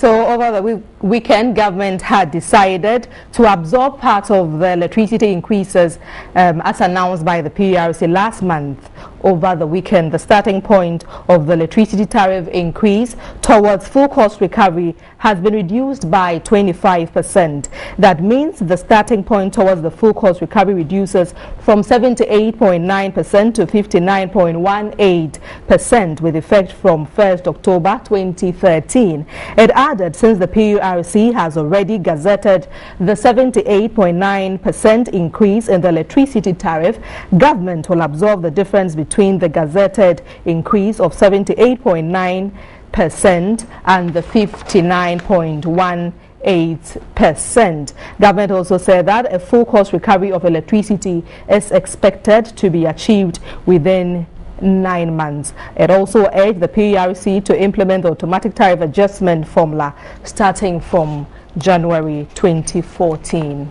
So over the weekend, government had decided to absorb part of the electricity increases as announced by the PRC last month. Over the weekend, the starting point of the electricity tariff increase towards full cost recovery has been reduced by 25%. That means the starting point towards the full cost recovery reduces from 78.9% to 59.18% with effect from 1st October 2013. It added since the PRC has already gazetted the 78.9% increase in the electricity tariff, government will absorb the difference between the gazetted increase of 78.9% and the 59.18%. Government also said that a full cost recovery of electricity is expected to be achieved within 9 months. It also urged the PRC to implement the automatic tariff adjustment formula starting from January 2014.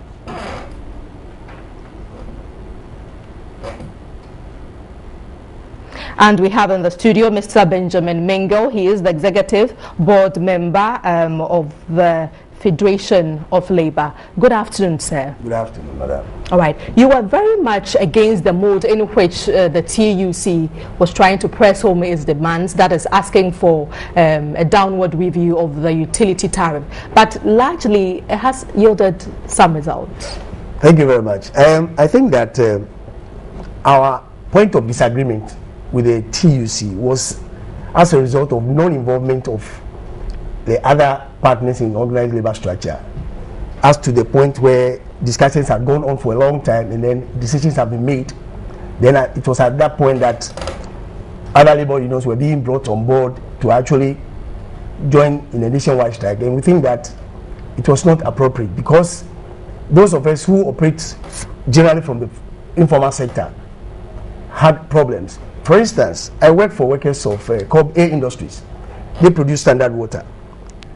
And we have in the studio Mr. Benjamin Mingo. He is the executive board member of the Federation of Labour. Good afternoon, sir. Good afternoon, madam. All right. You were very much against the mode in which the TUC was trying to press home its demands, that is asking for a downward review of the utility tariff. But largely, it has yielded some results. Thank you very much. I think that our point of disagreement with the TUC was as a result of non-involvement of the other partners in organized labor structure, as to the point where discussions had gone on for a long time and then decisions have been made. Then it was at that point that other labor unions were being brought on board to actually join in a nationwide strike, and we think that it was not appropriate because those of us who operate generally from the informal sector had problems. For instance, I work for workers of Gov't Industries. They produce standard water.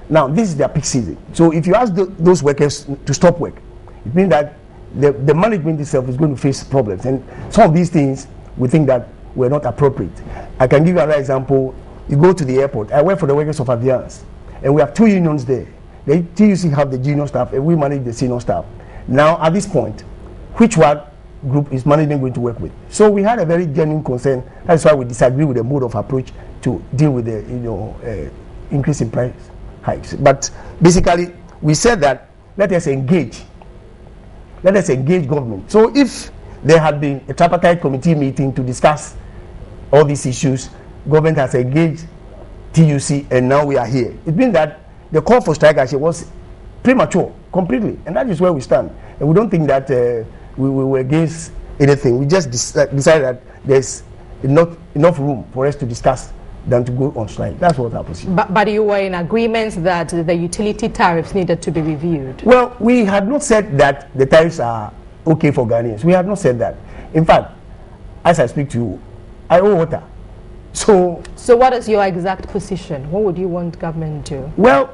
Now, this is their peak season. So if you ask those workers to stop work, it means that the management itself is going to face problems. And some of these things, we think that were not appropriate. I can give you another example. You go to the airport. I work for the workers of Aviance, and we have 2 unions there. The TUC have the junior staff, and we manage the senior staff. Now, at this point, which one group is management going to work with? So we had a very genuine concern. That's why we disagree with the mode of approach to deal with the increase in price hikes. But basically, we said that let us engage government. So if there had been a tripartite committee meeting to discuss all these issues, government has engaged TUC, and now we are here. It means that the call for strike action was premature completely, and that is where we stand. And we don't think that we were against anything. We just decided that there's enough room for us to discuss than to go on strike. That's what happened. But you were in agreement that the utility tariffs needed to be reviewed. Well, we had not said that the tariffs are okay for Ghanaians. We had not said that. In fact, as I speak to you, I owe water. So what is your exact position? What would you want government to do? Well,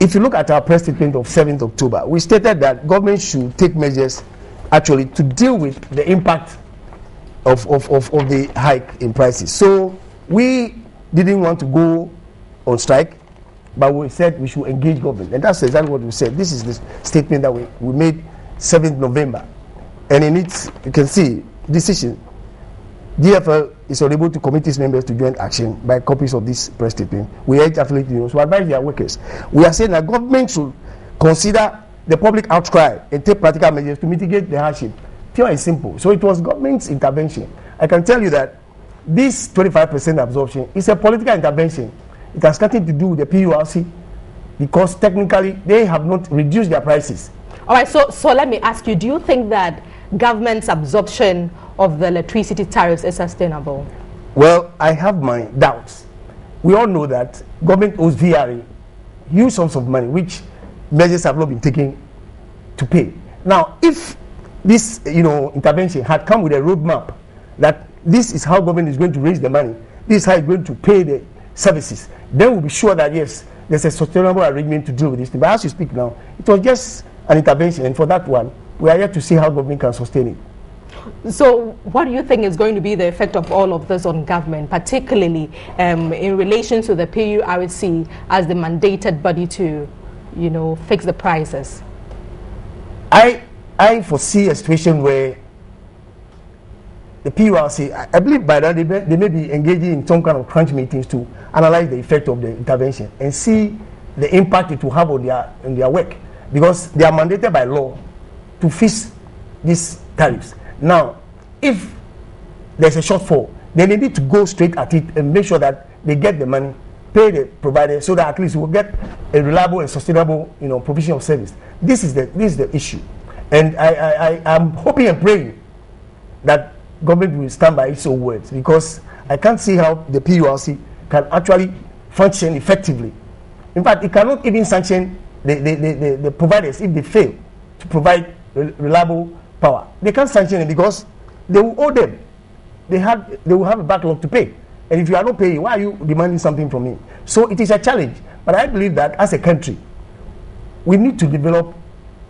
if you look at our press statement of 7th October, we stated that government should take measures actually to deal with the impact of the hike in prices. So we didn't want to go on strike, but we said we should engage government, and that's exactly what we said. This is the statement that we made 7th November, and in it you can see decision. DFL is unable to commit its members to joint action by copies of this press statement. We urge affiliate unions to advise their workers. We are saying that government should consider the public outcry and take practical measures to mitigate the hardship. Pure and simple. So it was government's intervention. I can tell you that this 25% absorption is a political intervention. It has nothing to do with the PURC because technically they have not reduced their prices. All right, so let me ask you, do you think that government's absorption of the electricity tariffs is sustainable? Well, I have my doubts. We all know that government owes VRA huge sums of money, which measures have not been taken to pay. Now, if this intervention had come with a roadmap that this is how government is going to raise the money, this is how it's going to pay the services, then we'll be sure that yes, there's a sustainable arrangement to deal with this thing. But as you speak now, it was just an intervention, and for that one, we are yet to see how government can sustain it. So what do you think is going to be the effect of all of this on government, particularly in relation to the PURC as the mandated body to, you know, fix the prices? I foresee a situation where the PURC, I believe by that they may be engaging in some kind of crunch meetings to analyze the effect of the intervention and see the impact it will have on their work, because they are mandated by law to fix these tariffs. Now, if there's a shortfall, then they need to go straight at it and make sure that they get the money, pay the provider, so that at least we'll get a reliable and sustainable, you know, provision of service. This is the issue, and I'm hoping and praying that government will stand by its own words, because I can't see how the PURC can actually function effectively. In fact, it cannot even sanction the providers if they fail to provide reliable power. They can't sanction it because they will owe them. They will have a backlog to pay. And if you are not paying, why are you demanding something from me? So it is a challenge. But I believe that as a country, we need to develop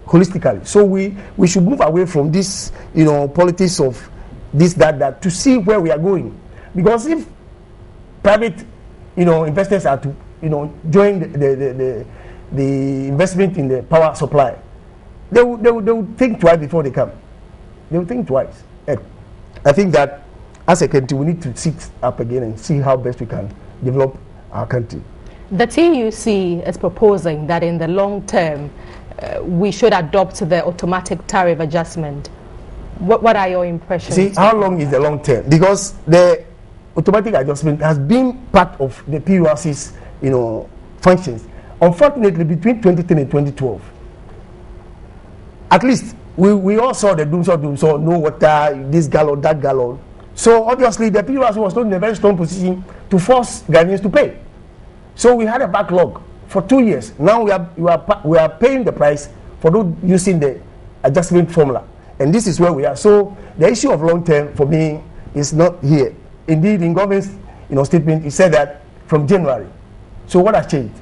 holistically. So we should move away from this, you know, politics of this, that, to see where we are going. Because if private, you know, investors are to, you know, join the investment in the power supply, they will think twice before they come. They will think twice. And I think that as a country, we need to sit up again and see how best we can develop our country. The TUC is proposing that in the long term, we should adopt the automatic tariff adjustment. What are your impressions? See, how long is the long term? Because the automatic adjustment has been part of the PURC's, you know, functions. Unfortunately, between 2010 and 2012, at least we all saw the doomsaw, no water, this gallon, that gallon. So obviously the PURC was not in a very strong position to force Ghanaians to pay. So we had a backlog for 2 years. Now we are paying the price for those using the adjustment formula, and this is where we are. So the issue of long term for me is not here. Indeed, in government's, you know, statement, it said that from January. So what has changed?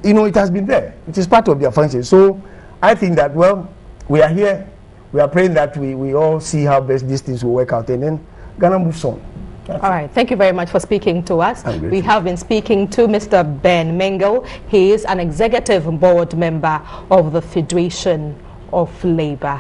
You know, it has been there. It is part of their function. So I think that, well, we are here. We are praying that we all see how best these things will work out, and then Ghana moves on. All right. Thank you very much for speaking to us. We have been speaking to Mr. Ben Mingle. He is an executive board member of the Federation of Labour.